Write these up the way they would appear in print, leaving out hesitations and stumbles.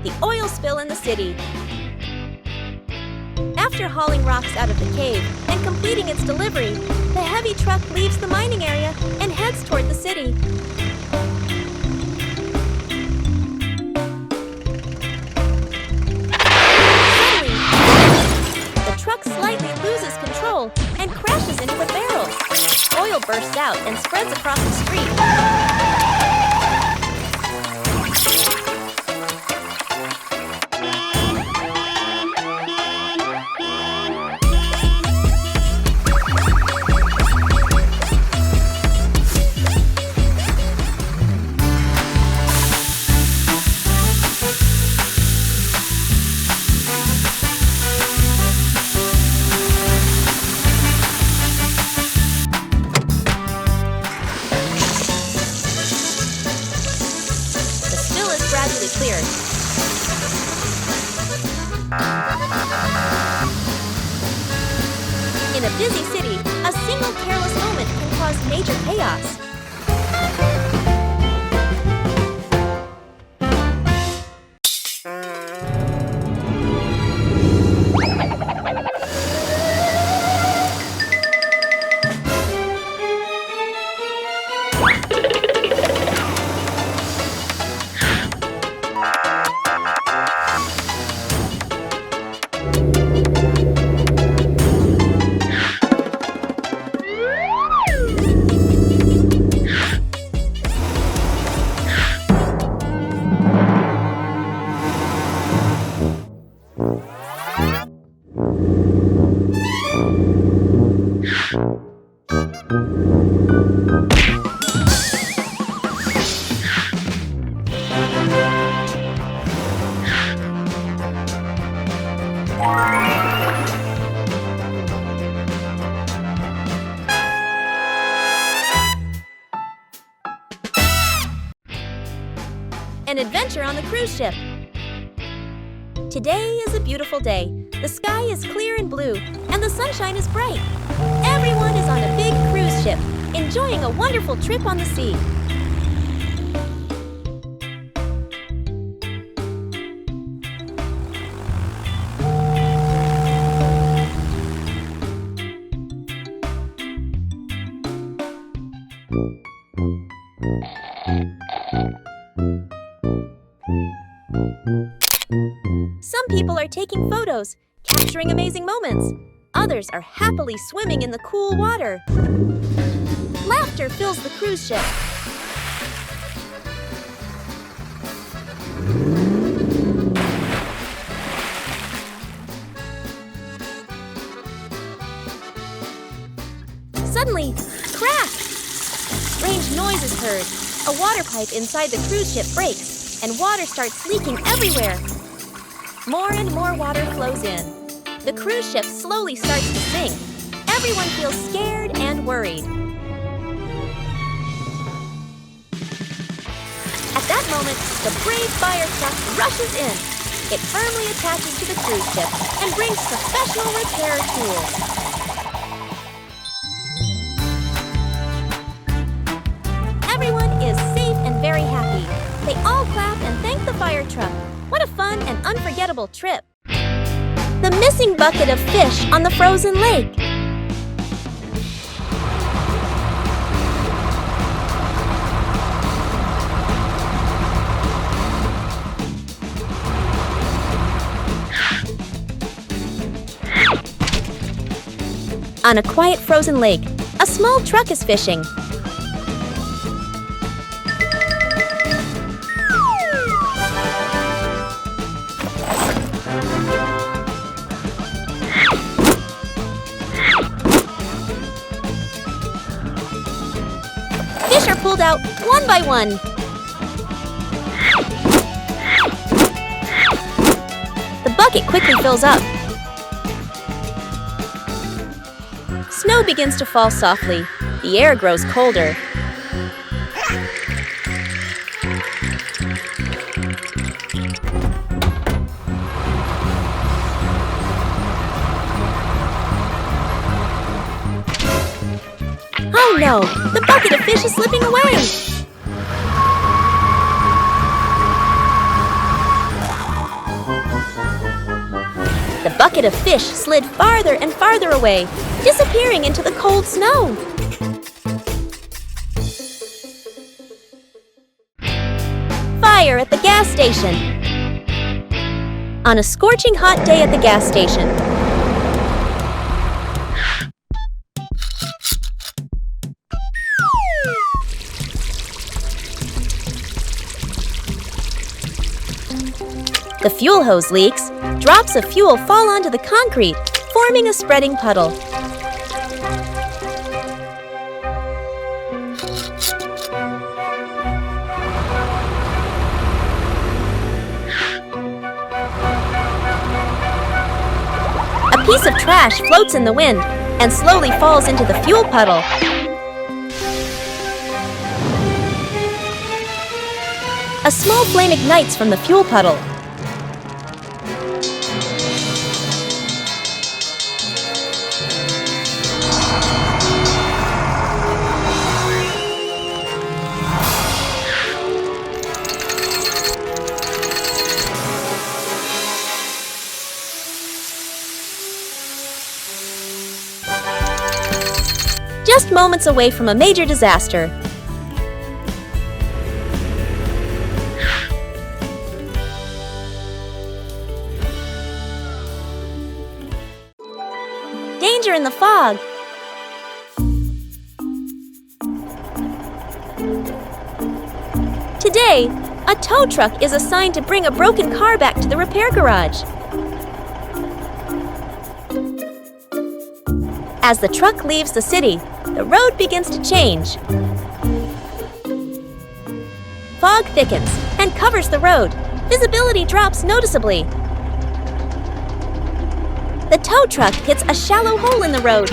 the oil spill in the city. After hauling rocks out of the cave and completing its delivery, the heavy truck leaves the mining area and heads toward the city. Suddenly, the truck slightly loses control and crashes into a barrel. Oil bursts out and spreads across the street. Gradually cleared. In a busy city, a single careless moment can cause major chaos. An adventure on the cruise ship. Today is a beautiful day. The sky is clear and blue, and the sunshine is bright. Everyone is on a big cruise ship, enjoying a wonderful trip on the sea. Some people are taking photos, capturing amazing moments. Others are happily swimming in the cool water. Laughter fills the cruise ship. Suddenly, crack! Strange noise is heard. A water pipe inside the cruise ship breaks, and water starts leaking everywhere. More and more water flows in. The cruise ship slowly starts to sink. Everyone feels scared and worried. At that moment, the brave fire truck rushes in. It firmly attaches to the cruise ship and brings professional repair tools. Everyone is safe and very happy. They all clap and thank the fire truck. What a fun and unforgettable trip! The missing bucket of fish on the frozen lake. On a quiet frozen lake, a small truck is fishing. Fish are pulled out one by one. The bucket quickly fills up. Snow begins to fall softly. The air grows colder. Oh no! The bucket of fish is slipping away! bucket of fish slid farther and farther away, disappearing into the cold snow. Fire at the gas station. On a scorching hot day at the gas station, the fuel hose leaks. Drops of fuel fall onto the concrete, forming a spreading puddle. A piece of trash floats in the wind and slowly falls into the fuel puddle. A small flame ignites from the fuel puddle. Just moments away from a major disaster. Danger in the fog. Today, a tow truck is assigned to bring a broken car back to the repair garage. As the truck leaves the city, the road begins to change. Fog thickens and covers the road. Visibility drops noticeably. The tow truck hits a shallow hole in the road.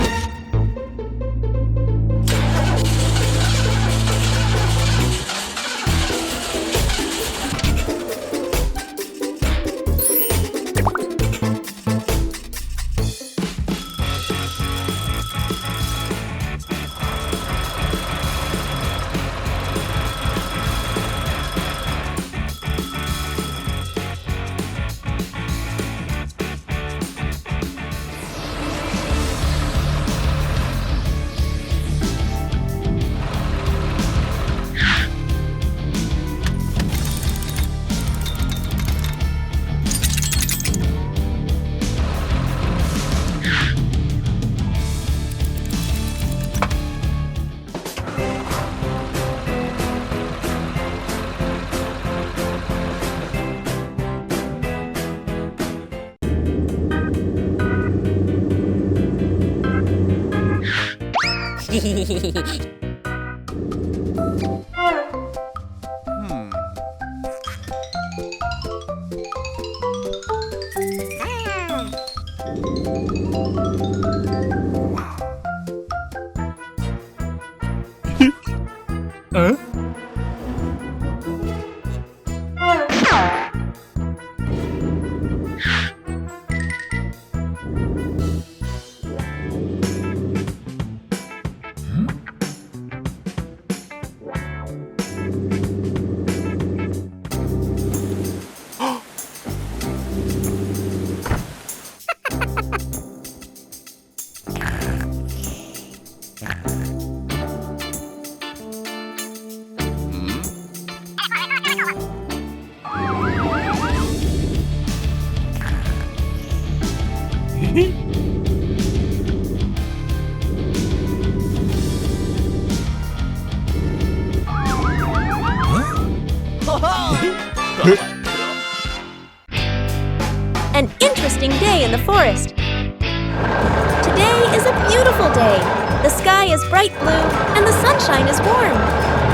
An interesting day in the forest. Today is a beautiful day. The sky is bright blue and the sunshine is warm.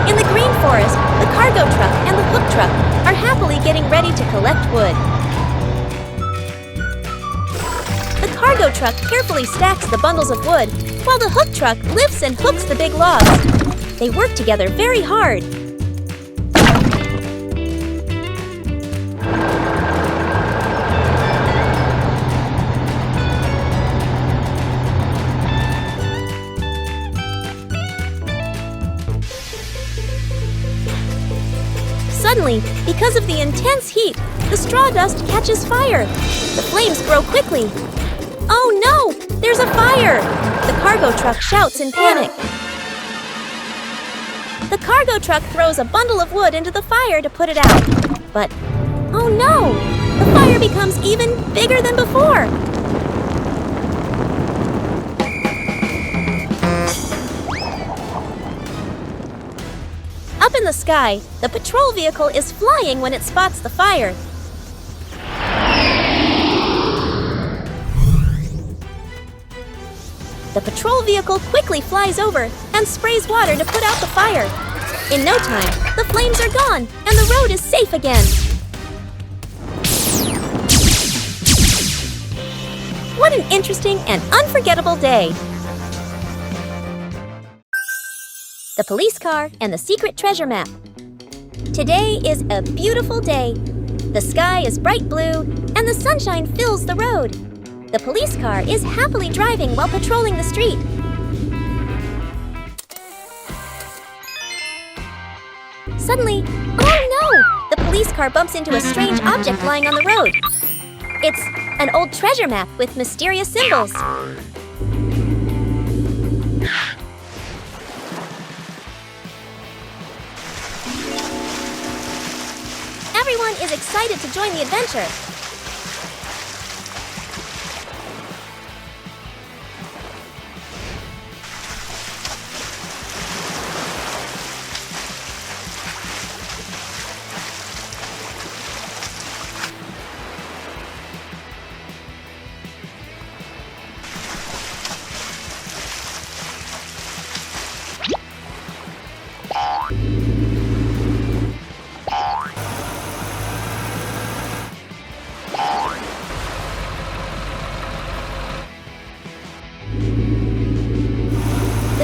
In the green forest, the cargo truck and the hook truck are happily getting ready to collect wood. The cargo truck carefully stacks the bundles of wood, while the hook truck lifts and hooks the big logs. They work together very hard. Suddenly, because of the intense heat, The straw dust catches fire. The flames grow quickly. Oh no! There's a fire! The cargo truck shouts in panic. The cargo truck throws a bundle of wood into the fire to put it out. But, oh no! The fire becomes even bigger than before. Up in the sky, the patrol vehicle is flying when it spots the fire. The patrol vehicle quickly flies over and sprays water to put out the fire. In no time, the flames are gone and the road is safe again. What an interesting and unforgettable day! The police car and the secret treasure map. Today is a beautiful day. The sky is bright blue and the sunshine fills the road. The police car is happily driving while patrolling the street. Suddenly, oh no! The police car bumps into a strange object lying on the road. It's an old treasure map with mysterious symbols. Everyone is excited to join the adventure.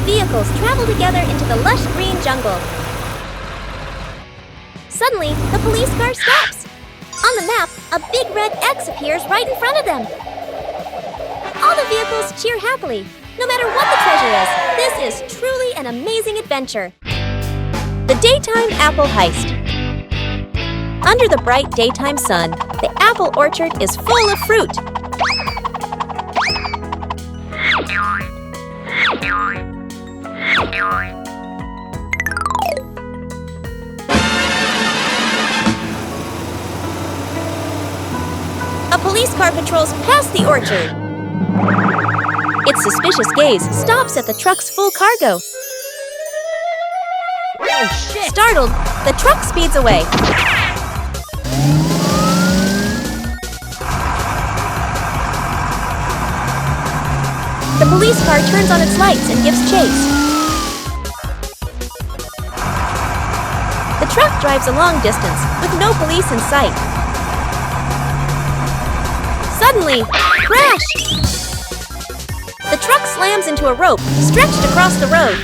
Vehicles travel together into the lush green jungle. Suddenly, the police car stops. On the map, a big red X appears right in front of them. All the vehicles cheer happily. No matter what the treasure is, this is truly an amazing adventure. The Daytime Apple Heist. Under the bright daytime sun, the apple orchard is full of fruit. A police car patrols past the orchard. Its suspicious gaze stops at the truck's full cargo. Oh, shit. Startled, the truck speeds away. The police car turns on its lights and gives chase. The truck drives a long distance with no police in sight. Suddenly, crash! The truck slams into a rope stretched across the road.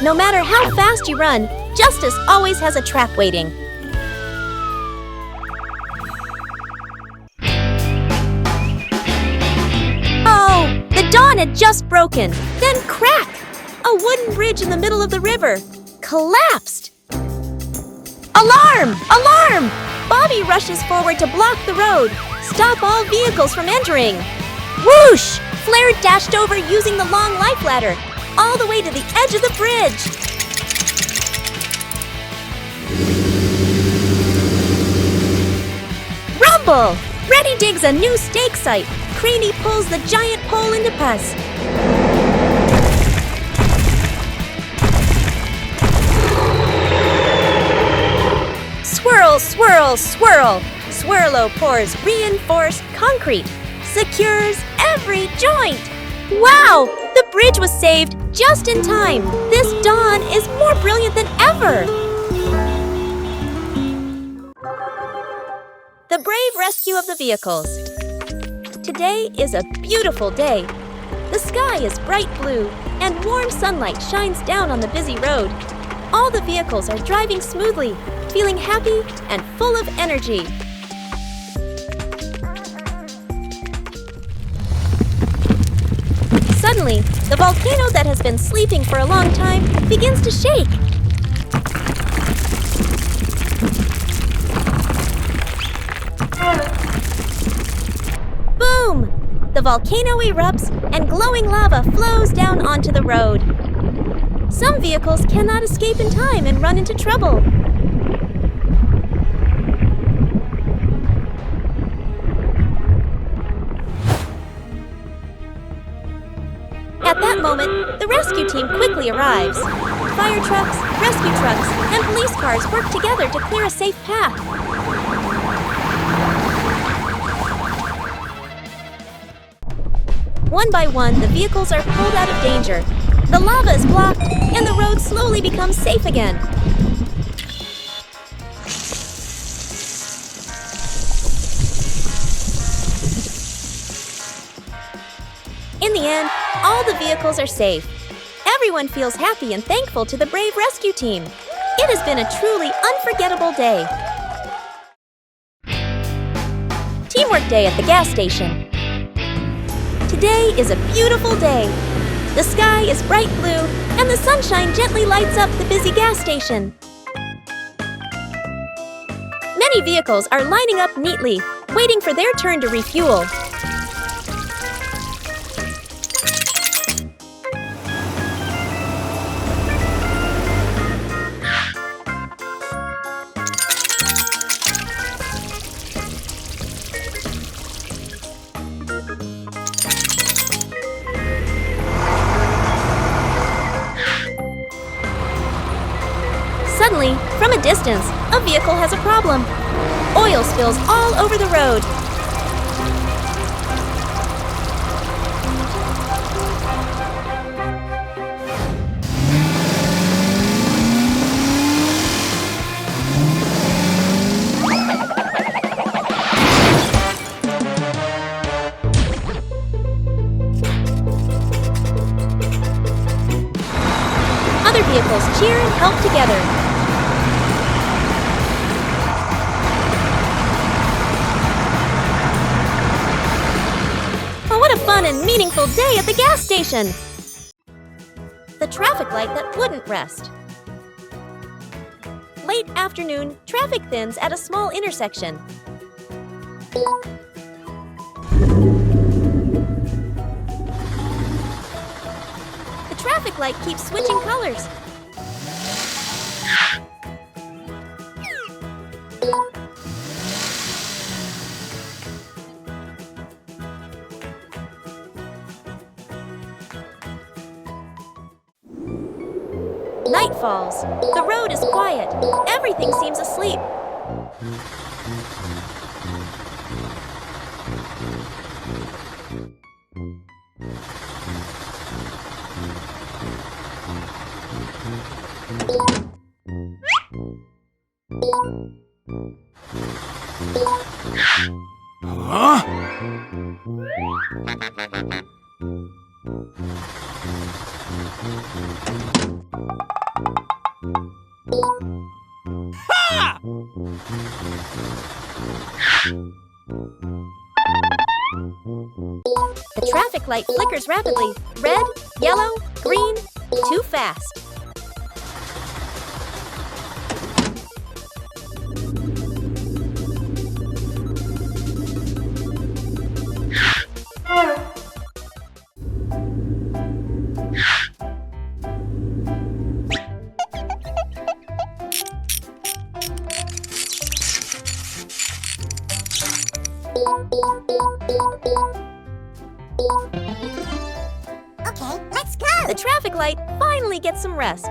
No matter how fast you run, justice always has a trap waiting. Oh, the dawn had just broken. Then crack! A wooden bridge in the middle of the river collapsed. Alarm! Alarm! Bobby rushes forward to block the road. Stop all vehicles from entering. Whoosh! Flair dashed over using the long life ladder, all the way to the edge of the bridge. Rumble! Reddy digs a new stake site. Craney pulls the giant pole into pus. Swirl, swirl, swirl. Swirlo pours reinforced concrete. Secures every joint. Wow! The bridge was saved just in time. This dawn is more brilliant than ever. The brave rescue of the vehicles. Today is a beautiful day. The sky is bright blue and warm sunlight shines down on the busy road. All the vehicles are driving smoothly, feeling happy and full of energy. Suddenly, The volcano that has been sleeping for a long time begins to shake. Boom! The volcano erupts and glowing lava flows down onto the road. Some vehicles cannot escape in time and run into trouble. At that moment, the rescue team quickly arrives. Fire trucks, rescue trucks, and police cars work together to clear a safe path. One by one, the vehicles are pulled out of danger. The lava is blocked, and the road slowly becomes safe again. In the end, all the vehicles are safe. Everyone feels happy and thankful to the brave rescue team. It has been a truly unforgettable day. Teamwork Day at the gas station. Today is a beautiful day. The sky is bright blue, and the sunshine gently lights up the busy gas station. Many vehicles are lining up neatly, waiting for their turn to refuel. Suddenly, from a distance, a vehicle has a problem. Oil spills all over the road. Other vehicles cheer and help together. What a fun and meaningful day at the gas station! The traffic light that wouldn't rest. Late afternoon, traffic thins at a small intersection. The traffic light keeps switching colors. Night falls. The road is quiet. Everything seems asleep. Huh? Ha! The traffic light flickers rapidly. Red, yellow, green, too fast. Okay, let's go! The traffic light finally gets some rest.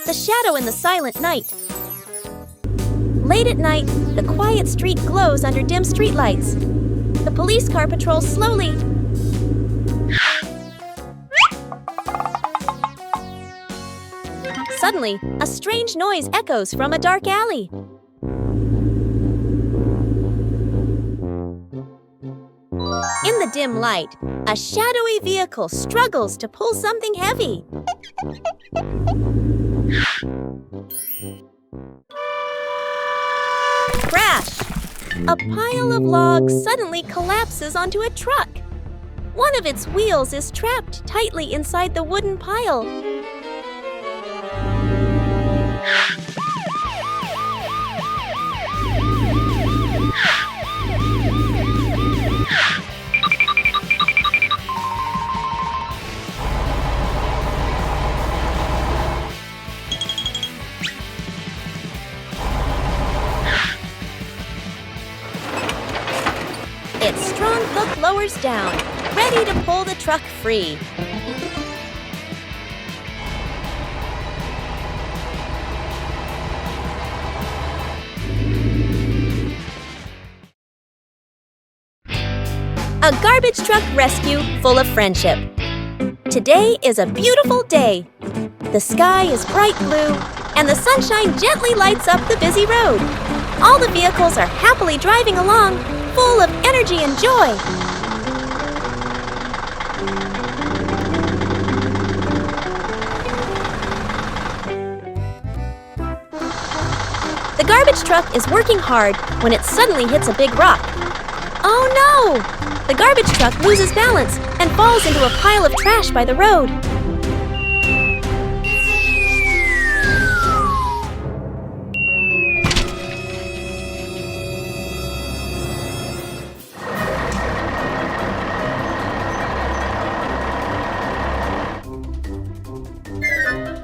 The shadow in the silent night. Late at night, the quiet street glows under dim streetlights. The police car patrols slowly. Suddenly, a strange noise echoes from a dark alley. In the dim light, a shadowy vehicle struggles to pull something heavy. Crash! A pile of logs suddenly collapses onto a truck. One of its wheels is trapped tightly inside the wooden pile. Its strong hook lowers down, ready to pull the truck free. A garbage truck rescue full of friendship. Today is a beautiful day. The sky is bright blue, and the sunshine gently lights up the busy road. All the vehicles are happily driving along, full of energy and joy. The garbage truck is working hard when it suddenly hits a big rock. Oh no! The garbage truck loses balance and falls into a pile of trash by the road.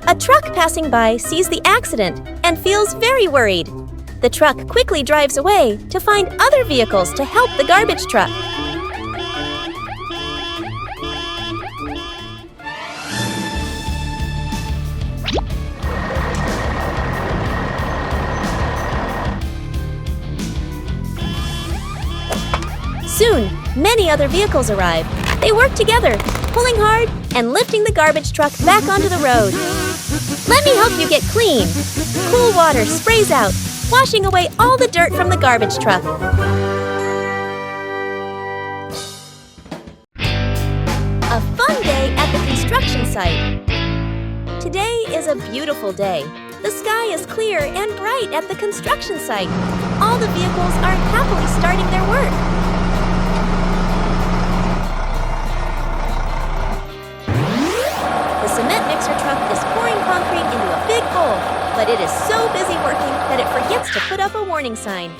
A truck passing by sees the accident and feels very worried. The truck quickly drives away to find other vehicles to help the garbage truck. Soon, many other vehicles arrive. They work together, pulling hard and lifting the garbage truck back onto the road. Let me help you get clean. Cool water sprays out, washing away all the dirt from the garbage truck. A fun day at the construction site. Today is a beautiful day. The sky is clear and bright at the construction site. All the vehicles are happily starting their work. The cement mixer truck is pouring concrete into a big hole, but it is so busy working that it forgets to put up a warning sign.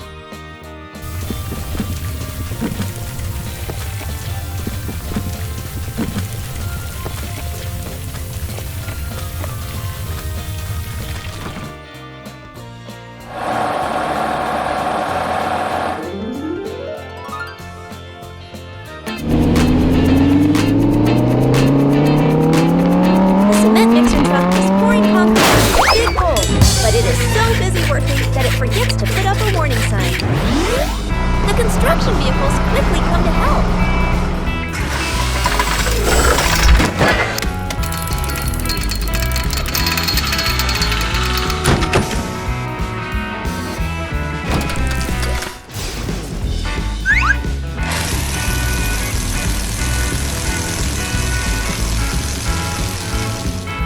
Forgets to put up a warning sign. The construction vehicles quickly come to help.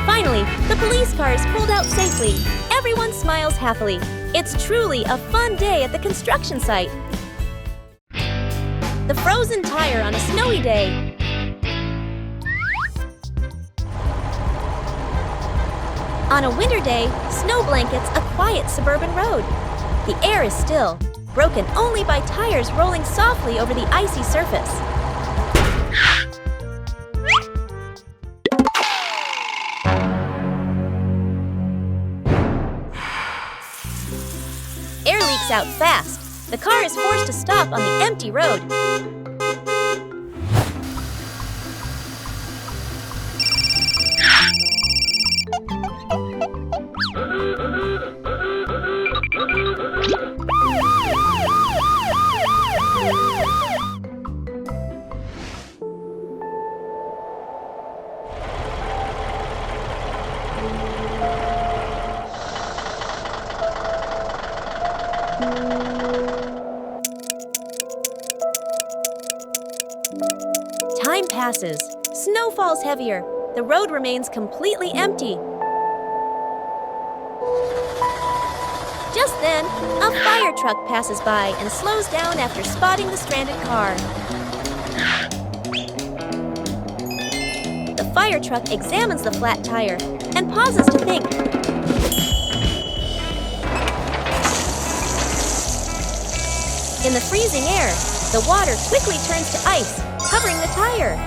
Finally, the police car is pulled out safely. Everyone smiles happily. It's truly a fun day at the construction site. The frozen tire on a snowy day. On a winter day, snow blankets a quiet suburban road. The air is still, broken only by tires rolling softly over the icy surface. Air leaks out fast. The car is forced to stop on the empty road. Time passes. Snow falls heavier. The road remains completely empty. Just then, a fire truck passes by and slows down after spotting the stranded car. The fire truck examines the flat tire and pauses to think. In the freezing air, the water quickly turns to ice, covering the tire.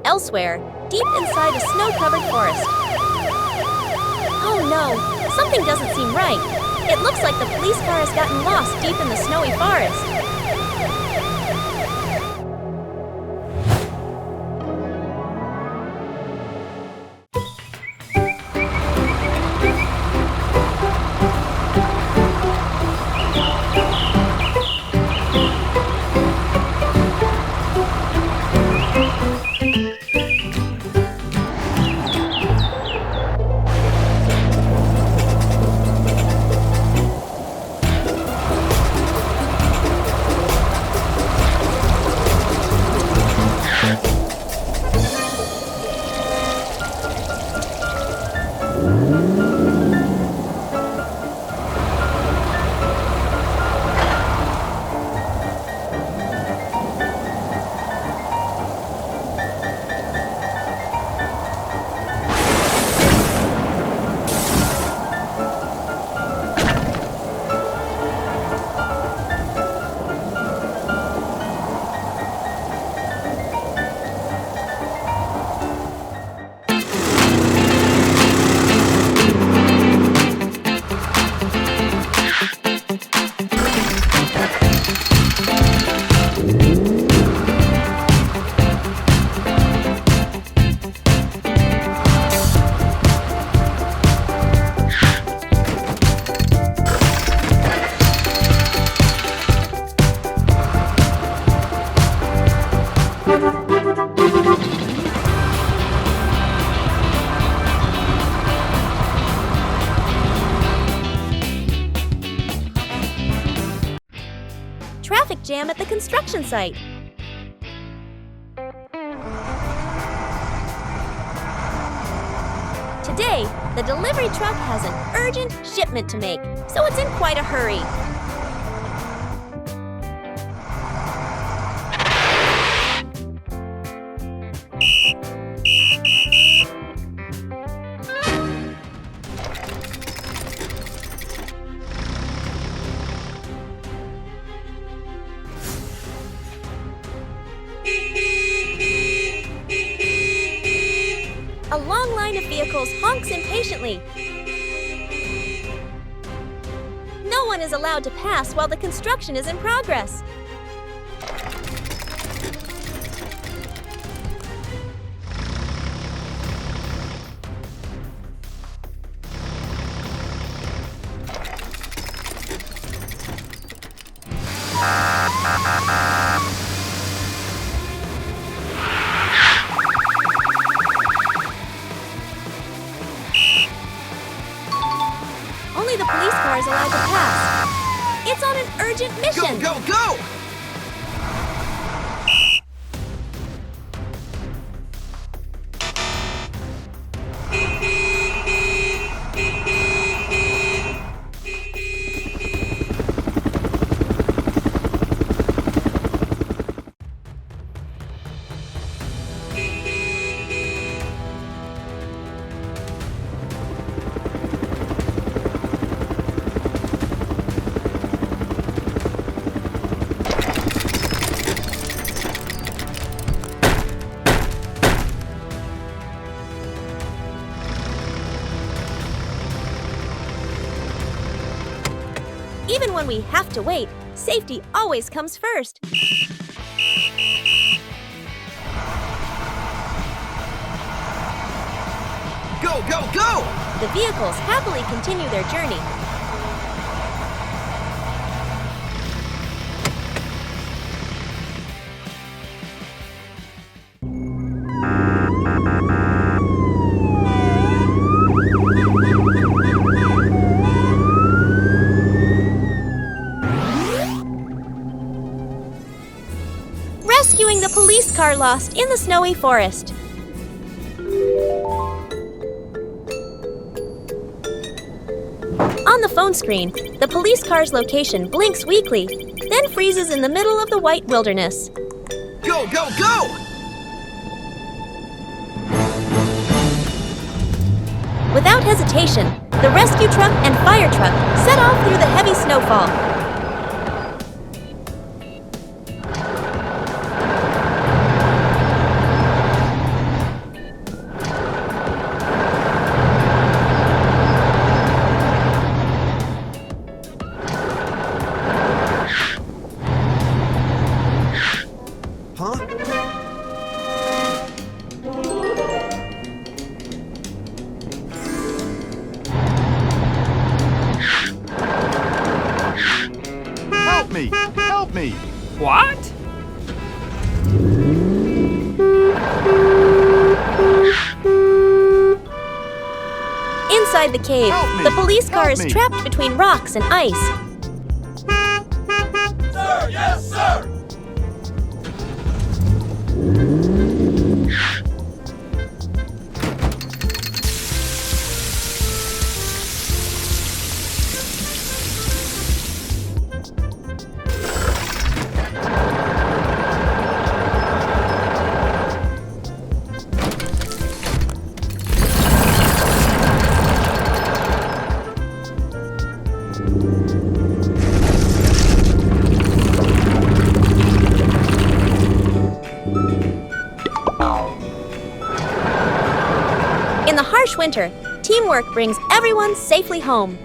Elsewhere, deep inside a snow-covered forest. Oh no, something doesn't seem right. It looks like the police car has gotten lost deep in the snowy forest. Traffic jam at the construction site. Today, the delivery truck has an urgent shipment to make, so it's in quite a hurry. A long line of vehicles honks impatiently. No one is allowed to pass while the construction is in progress. Only the police car is allowed to pass. It's on an urgent mission. Go, go, go! Even when we have to wait, safety always comes first. Go, go, go! The vehicles happily continue their journey. police car lost in the snowy forest. On the phone screen, the police car's location blinks weakly, then freezes in the middle of the white wilderness. Go, go, go! Without hesitation, the rescue truck and fire truck set off through the heavy snowfall. Help me! What? Inside the cave, Help me! the police car Help is me! trapped between rocks and ice. Sir, yes, sir! In the harsh winter, teamwork brings everyone safely home.